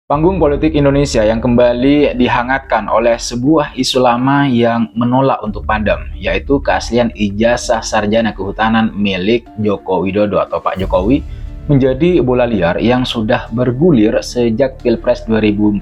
Panggung politik Indonesia yang kembali dihangatkan oleh sebuah isu lama yang menolak untuk padam, yaitu keaslian ijazah sarjana kehutanan milik Joko Widodo atau Pak Jokowi menjadi bola liar yang sudah bergulir sejak Pilpres 2014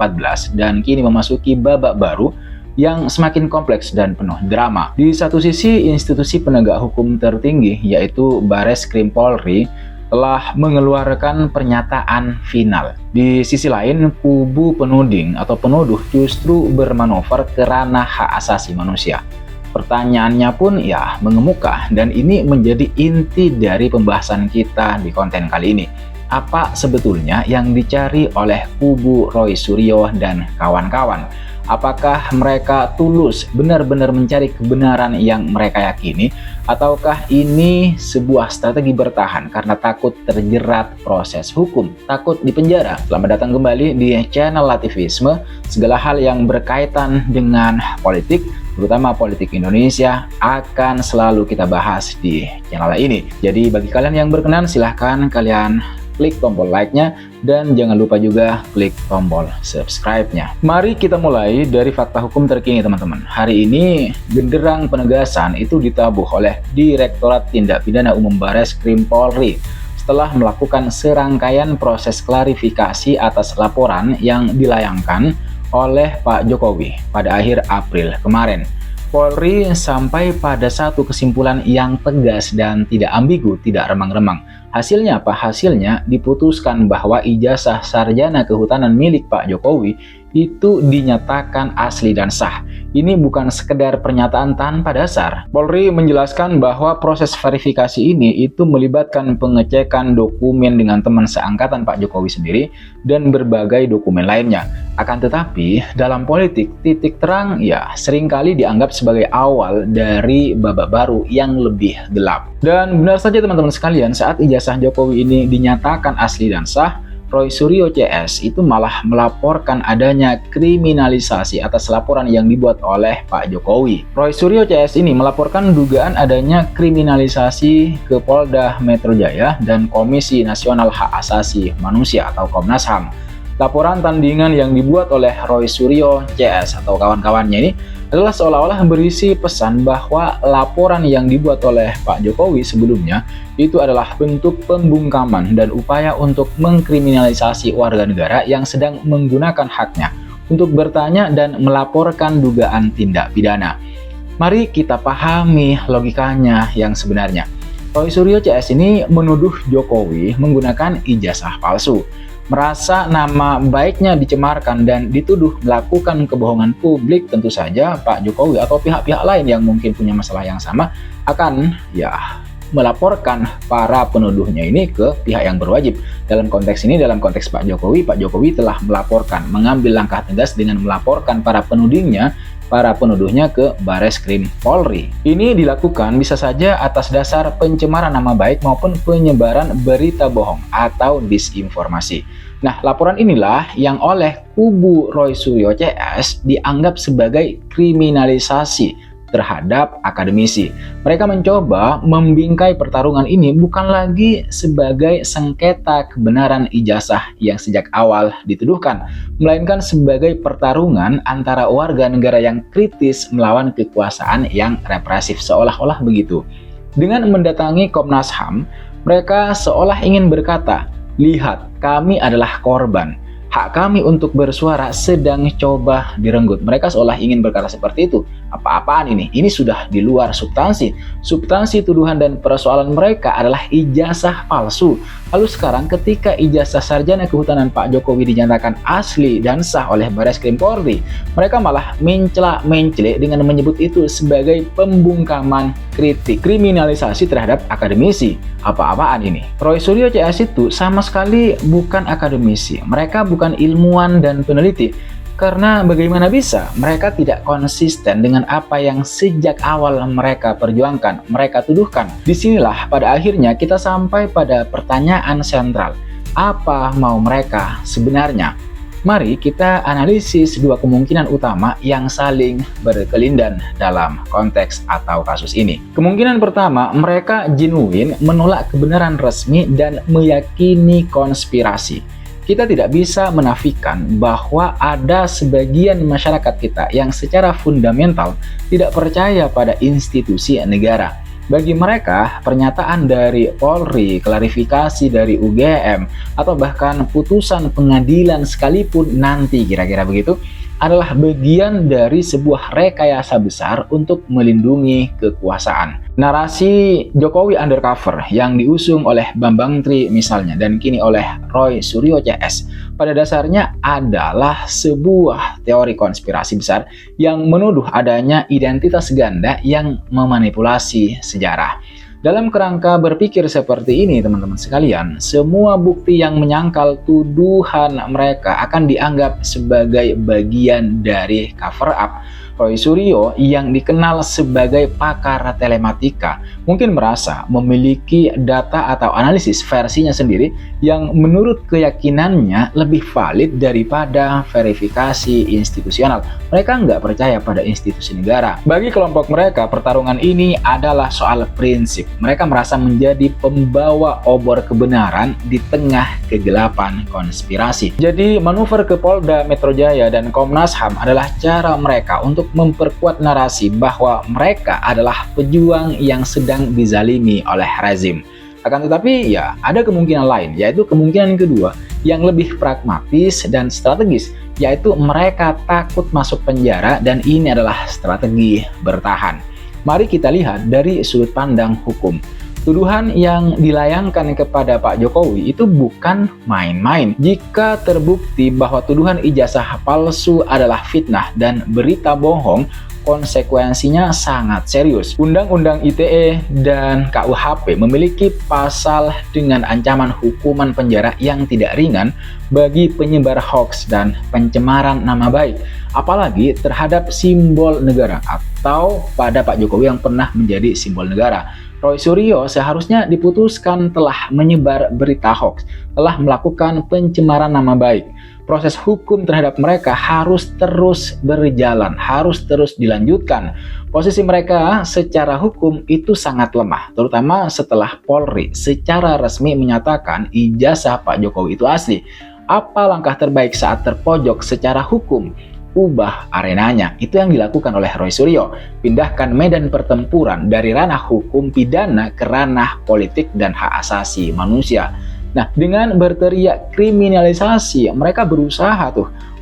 dan kini memasuki babak baru yang semakin kompleks dan penuh drama. Di satu sisi, institusi penegak hukum tertinggi yaitu Bareskrim Polri telah mengeluarkan pernyataan final. Di sisi lain, kubu penuding atau penuduh justru bermanuver ke ranah hak asasi manusia. Pertanyaannya pun ya mengemuka, dan ini menjadi inti dari pembahasan kita di konten kali ini. Apa sebetulnya yang dicari oleh kubu Roy Suryo dan kawan-kawan? Apakah mereka tulus benar-benar mencari kebenaran yang mereka yakini, ataukah ini sebuah strategi bertahan karena takut terjerat proses hukum, takut dipenjara? Selamat datang kembali di channel Lativisme. Segala hal yang berkaitan dengan politik, terutama politik Indonesia, akan selalu kita bahas di channel ini. Jadi bagi kalian yang berkenan, silahkan kalian klik tombol like-nya dan jangan lupa juga klik tombol subscribe-nya. Mari kita mulai dari fakta hukum terkini, teman-teman. Hari ini genderang penegasan itu ditabuh oleh Direktorat Tindak Pidana Umum Bareskrim Polri setelah melakukan serangkaian proses klarifikasi atas laporan yang dilayangkan oleh Pak Jokowi pada akhir April kemarin. Polri sampai pada satu kesimpulan yang tegas dan tidak ambigu, tidak remang-remang. Hasilnya apa? Hasilnya diputuskan bahwa ijazah sarjana kehutanan milik Pak Jokowi itu dinyatakan asli dan sah. Ini bukan sekedar pernyataan tanpa dasar. Polri menjelaskan bahwa proses verifikasi ini itu melibatkan pengecekan dokumen dengan teman seangkatan Pak Jokowi sendiri dan berbagai dokumen lainnya. Akan tetapi, dalam politik, titik terang ya seringkali dianggap sebagai awal dari babak baru yang lebih gelap. Dan benar saja teman-teman sekalian, saat ijazah Jokowi ini dinyatakan asli dan sah, Roy Suryo CS itu malah melaporkan adanya kriminalisasi atas laporan yang dibuat oleh Pak Jokowi. Roy Suryo CS ini melaporkan dugaan adanya kriminalisasi ke Polda Metro Jaya dan Komisi Nasional Hak Asasi Manusia atau Komnas HAM. Laporan tandingan yang dibuat oleh Roy Suryo CS atau kawan-kawannya ini adalah seolah-olah berisi pesan bahwa laporan yang dibuat oleh Pak Jokowi sebelumnya itu adalah bentuk pembungkaman dan upaya untuk mengkriminalisasi warga negara yang sedang menggunakan haknya untuk bertanya dan melaporkan dugaan tindak pidana. Mari kita pahami logikanya yang sebenarnya. Roy Suryo CS ini menuduh Jokowi menggunakan ijazah palsu, merasa nama baiknya dicemarkan dan dituduh melakukan kebohongan publik. Tentu saja Pak Jokowi atau pihak-pihak lain yang mungkin punya masalah yang sama akan melaporkan para penuduhnya ini ke pihak yang berwajib. Dalam konteks ini, dalam konteks Pak Jokowi telah melaporkan, mengambil langkah tegas dengan melaporkan para penuduhnya ke Bareskrim Polri. Ini dilakukan bisa saja atas dasar pencemaran nama baik maupun penyebaran berita bohong atau disinformasi. Nah, laporan inilah yang oleh kubu Roy Suryo CS dianggap sebagai kriminalisasi terhadap akademisi. Mereka mencoba membingkai pertarungan ini bukan lagi sebagai sengketa kebenaran ijazah yang sejak awal dituduhkan, melainkan sebagai pertarungan antara warga negara yang kritis melawan kekuasaan yang represif, seolah-olah begitu. Dengan mendatangi Komnas HAM, mereka seolah ingin berkata, "Lihat, kami adalah korban. Hak kami untuk bersuara sedang coba direnggut." Mereka seolah ingin berkata seperti itu. Apa-apaan ini? Ini sudah di luar substansi. Substansi tuduhan dan persoalan mereka adalah ijazah palsu. Lalu sekarang ketika ijazah sarjana kehutanan Pak Jokowi dinyatakan asli dan sah oleh Bareskrim Polri, mereka malah mencela-mencele dengan menyebut itu sebagai pembungkaman kritik, kriminalisasi terhadap akademisi. Apa-apaan ini? Roy Suryo CS itu sama sekali bukan akademisi. Mereka bukan ilmuwan dan peneliti. Karena bagaimana bisa mereka tidak konsisten dengan apa yang sejak awal mereka perjuangkan, mereka tuduhkan. Disinilah pada akhirnya kita sampai pada pertanyaan sentral. Apa mau mereka sebenarnya? Mari kita analisis dua kemungkinan utama yang saling berkelindan dalam konteks atau kasus ini. Kemungkinan pertama, mereka genuine menolak kebenaran resmi dan meyakini konspirasi. kita tidak bisa menafikan bahwa ada sebagian masyarakat kita yang secara fundamental tidak percaya pada institusi negara. Bagi mereka, pernyataan dari Polri, klarifikasi dari UGM, atau bahkan putusan pengadilan sekalipun nanti kira-kira begitu, adalah bagian dari sebuah rekayasa besar untuk melindungi kekuasaan. Narasi Jokowi undercover yang diusung oleh Bambang Tri misalnya dan kini oleh Roy Suryo CS pada dasarnya adalah sebuah teori konspirasi besar yang menuduh adanya identitas ganda yang memanipulasi sejarah. Dalam kerangka berpikir seperti ini, teman-teman sekalian, semua bukti yang menyangkal tuduhan mereka akan dianggap sebagai bagian dari cover up. Roy Suryo yang dikenal sebagai pakar telematika mungkin merasa memiliki data atau analisis versinya sendiri yang menurut keyakinannya lebih valid daripada verifikasi institusional. Mereka nggak percaya pada institusi negara. Bagi kelompok mereka, pertarungan ini adalah soal prinsip. Mereka merasa menjadi pembawa obor kebenaran di tengah kegelapan konspirasi. Jadi manuver ke Polda Metro Jaya dan Komnas HAM adalah cara mereka untuk memperkuat narasi bahwa mereka adalah pejuang yang sedang dizalimi oleh rezim. Akan tetapi ya ada kemungkinan lain, yaitu kemungkinan kedua yang lebih pragmatis dan strategis, yaitu mereka takut masuk penjara dan ini adalah strategi bertahan. Mari kita lihat dari sudut pandang hukum. Tuduhan yang dilayangkan kepada Pak Jokowi itu bukan main-main. Jika terbukti bahwa tuduhan ijazah palsu adalah fitnah dan berita bohong, konsekuensinya sangat serius. Undang-Undang ITE dan KUHP memiliki pasal dengan ancaman hukuman penjara yang tidak ringan bagi penyebar hoaks dan pencemaran nama baik, apalagi terhadap simbol negara atau pada Pak Jokowi yang pernah menjadi simbol negara. Roy Suryo seharusnya diputuskan telah menyebar berita hoax, telah melakukan pencemaran nama baik. Proses hukum terhadap mereka harus terus berjalan, harus terus dilanjutkan. Posisi mereka secara hukum itu sangat lemah, terutama setelah Polri secara resmi menyatakan ijazah Pak Jokowi itu asli. Apa langkah terbaik saat terpojok secara hukum? Ubah arenanya. Itu yang dilakukan oleh Roy Suryo. Pindahkan medan pertempuran dari ranah hukum pidana ke ranah politik dan hak asasi manusia. Nah, dengan berteriak kriminalisasi, mereka berusaha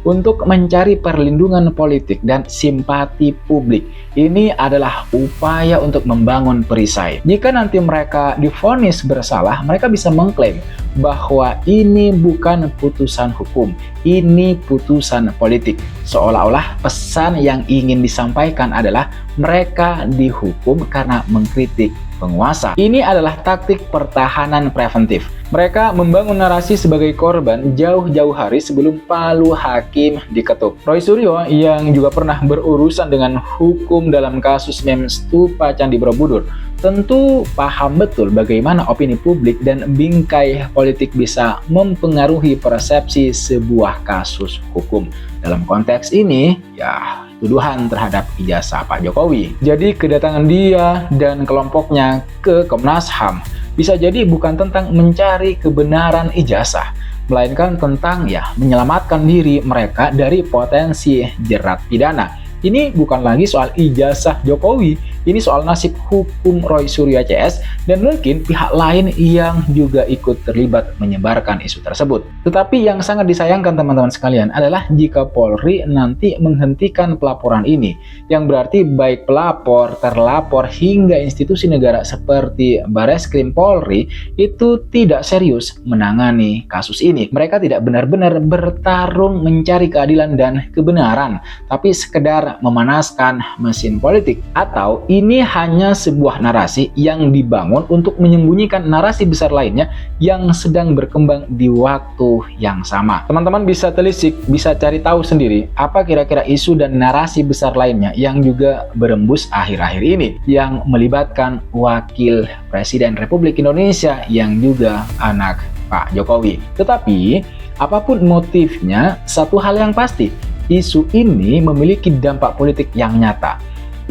untuk mencari perlindungan politik dan simpati publik. Ini adalah upaya untuk membangun perisai. Jika nanti mereka divonis bersalah, mereka bisa mengklaim bahwa ini bukan putusan hukum, ini putusan politik. Seolah-olah pesan yang ingin disampaikan adalah mereka dihukum karena mengkritik penguasa. Ini adalah taktik pertahanan preventif. Mereka membangun narasi sebagai korban jauh-jauh hari sebelum palu hakim diketuk. Roy Suryo yang juga pernah berurusan dengan hukum dalam kasus meme Stupa Candi Borobudur tentu paham betul bagaimana opini publik dan bingkai politik bisa mempengaruhi persepsi sebuah kasus hukum. Dalam konteks ini, ya tuduhan terhadap ijazah Pak Jokowi. Jadi kedatangan dia dan kelompoknya ke Komnas HAM bisa jadi bukan tentang mencari kebenaran ijazah, melainkan tentang menyelamatkan diri mereka dari potensi jerat pidana. Ini bukan lagi soal ijazah Jokowi, ini soal nasib hukum Roy Suryo CS dan mungkin pihak lain yang juga ikut terlibat menyebarkan isu tersebut. Tetapi yang sangat disayangkan teman-teman sekalian adalah jika Polri nanti menghentikan pelaporan ini, yang berarti baik pelapor, terlapor hingga institusi negara seperti Bareskrim Polri itu tidak serius menangani kasus ini. Mereka tidak benar-benar bertarung mencari keadilan dan kebenaran, tapi sekedar memanaskan mesin politik. Atau ini hanya sebuah narasi yang dibangun untuk menyembunyikan narasi besar lainnya yang sedang berkembang di waktu yang sama. Teman-teman bisa telisik, bisa cari tahu sendiri apa kira-kira isu dan narasi besar lainnya yang juga berembus akhir-akhir ini, yang melibatkan wakil Presiden Republik Indonesia yang juga anak Pak Jokowi. Tetapi apapun motifnya, satu hal yang pasti, isu ini memiliki dampak politik yang nyata.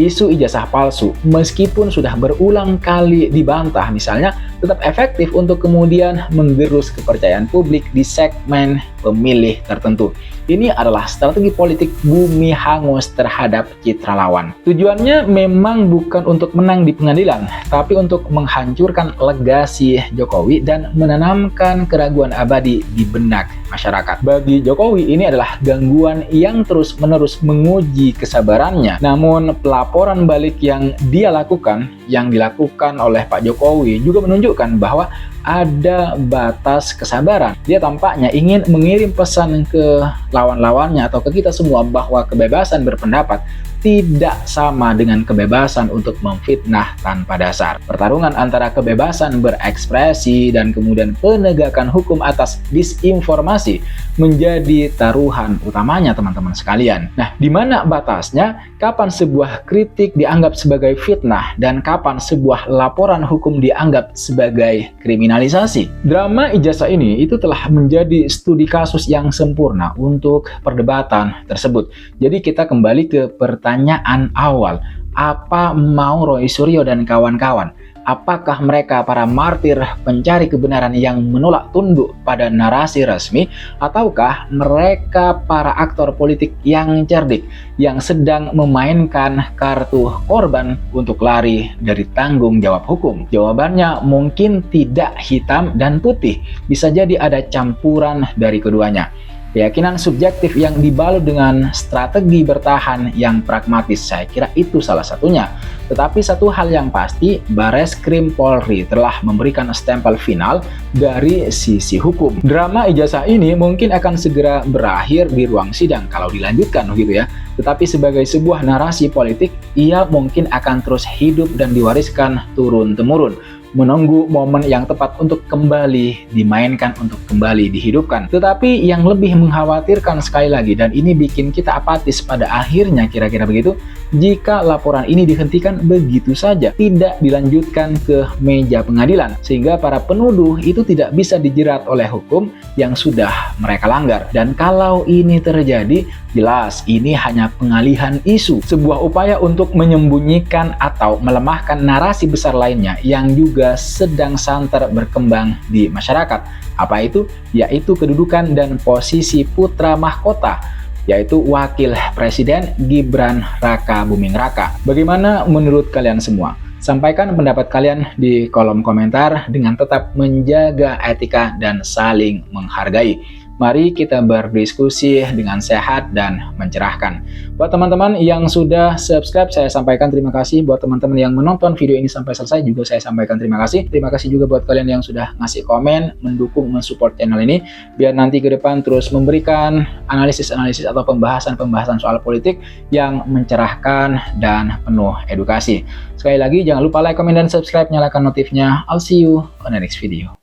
Isu ijazah palsu, meskipun sudah berulang kali dibantah misalnya, tetap efektif untuk kemudian menggerus kepercayaan publik di segmen pemilih tertentu. Ini adalah strategi politik bumi hangus terhadap citra lawan. Tujuannya memang bukan untuk menang di pengadilan, tapi untuk menghancurkan legasi Jokowi dan menanamkan keraguan abadi di benak masyarakat. Bagi Jokowi, ini adalah gangguan yang terus-menerus menguji kesabarannya. Namun, pelaporan balik yang dia lakukan, yang dilakukan oleh Pak Jokowi juga menunjukkan bahwa ada batas kesabaran. Dia tampaknya ingin mengirim pesan ke lawan-lawannya atau ke kita semua bahwa kebebasan berpendapat tidak sama dengan kebebasan untuk memfitnah tanpa dasar. Pertarungan antara kebebasan berekspresi dan kemudian penegakan hukum atas disinformasi menjadi taruhan utamanya, teman-teman sekalian. Nah, di mana batasnya? Kapan sebuah kritik dianggap sebagai fitnah dan kapan sebuah laporan hukum dianggap sebagai kriminalisasi? Drama ijazah ini itu telah menjadi studi kasus yang sempurna untuk perdebatan tersebut. Jadi kita kembali ke pertanyaan awal, apa mau Roy Suryo dan kawan-kawan? Apakah mereka para martir pencari kebenaran yang menolak tunduk pada narasi resmi, ataukah mereka para aktor politik yang cerdik yang sedang memainkan kartu korban untuk lari dari tanggung jawab hukum? Jawabannya mungkin tidak hitam dan putih, bisa jadi ada campuran dari keduanya. Keyakinan subjektif yang dibalut dengan strategi bertahan yang pragmatis, saya kira itu salah satunya. Tetapi satu hal yang pasti, Bareskrim Polri telah memberikan stempel final dari sisi hukum. Drama ijazah ini mungkin akan segera berakhir di ruang sidang kalau dilanjutkan gitu ya. Tetapi sebagai sebuah narasi politik, ia mungkin akan terus hidup dan diwariskan turun-temurun, menunggu momen yang tepat untuk kembali dimainkan, untuk kembali dihidupkan. Tetapi yang lebih mengkhawatirkan sekali lagi, dan ini bikin kita apatis pada akhirnya kira-kira begitu, jika laporan ini dihentikan begitu saja, tidak dilanjutkan ke meja pengadilan, sehingga para penuduh itu tidak bisa dijerat oleh hukum yang sudah mereka langgar. Dan kalau ini terjadi, jelas ini hanya pengalihan isu, sebuah upaya untuk menyembunyikan atau melemahkan narasi besar lainnya yang juga sedang santer berkembang di masyarakat. Apa itu? Yaitu kedudukan dan posisi putra mahkota, yaitu Wakil Presiden Gibran Raka Buming Raka. Bagaimana menurut kalian semua? Sampaikan pendapat kalian di kolom komentar dengan tetap menjaga etika dan saling menghargai. Mari kita berdiskusi dengan sehat dan mencerahkan. Buat teman-teman yang sudah subscribe, saya sampaikan terima kasih. Buat teman-teman yang menonton video ini sampai selesai, juga saya sampaikan terima kasih. Terima kasih juga buat kalian yang sudah ngasih komen, mendukung, mensupport channel ini, biar nanti ke depan terus memberikan analisis-analisis atau pembahasan-pembahasan soal politik yang mencerahkan dan penuh edukasi. Sekali lagi, jangan lupa like, komen, dan subscribe, nyalakan notifnya. I'll see you on the next video.